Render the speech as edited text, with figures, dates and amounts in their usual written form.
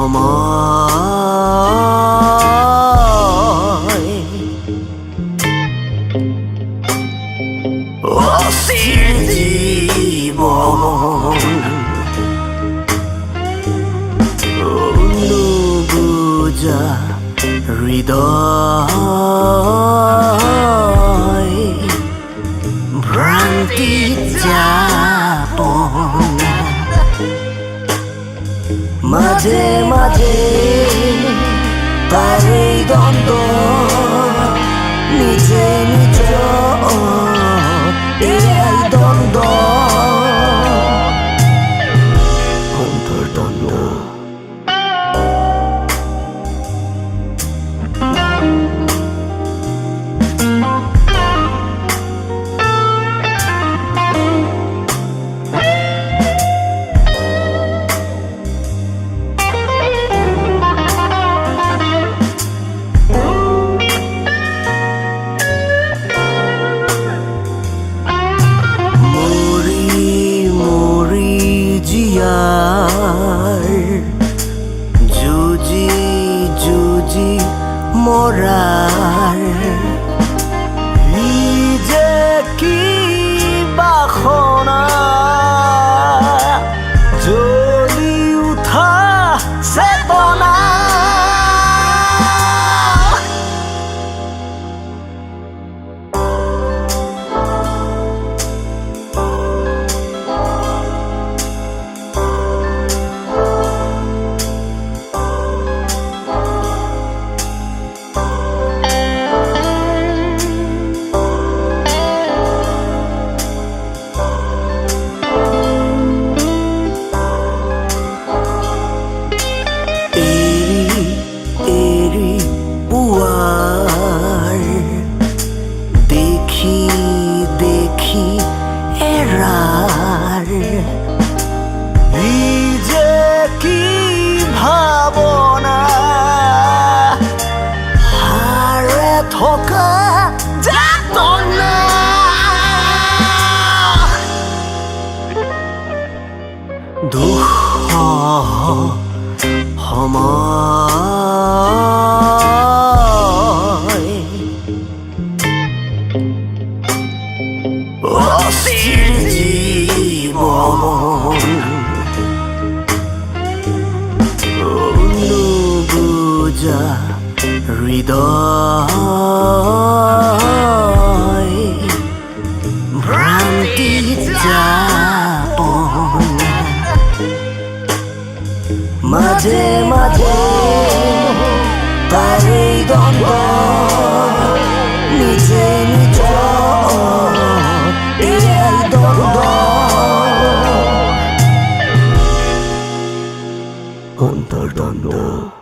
সময় অস্থিৰ জীৱন নুবুজা হৃদয় ভ্ৰান্তিত যাপন মাঝে মাঝে তাৰে দ্বন্দ্ব নিজে নিজ এয়াই দ্বন্দ্ব অন্তৰ্দ্বন্দ্ব যুঁজি যুঁজি মৰাৰ ই যে কি বাসনা জ্বলি উঠা চেতনা দেখি দেখি এৰাৰ ই যে কি ভাৱনা হাৰে থকা যাতনা দুখ সময় অস্থিৰ জীৱন নুবুজা হৃদয় ভ্ৰান্তিত যাপন মাঝে মাঝে তাৰে দ্বন্দ্ব নিজে নিজ এয়াই দ্বন্দ্ব অন্তৰ্দ্বন্দ্ব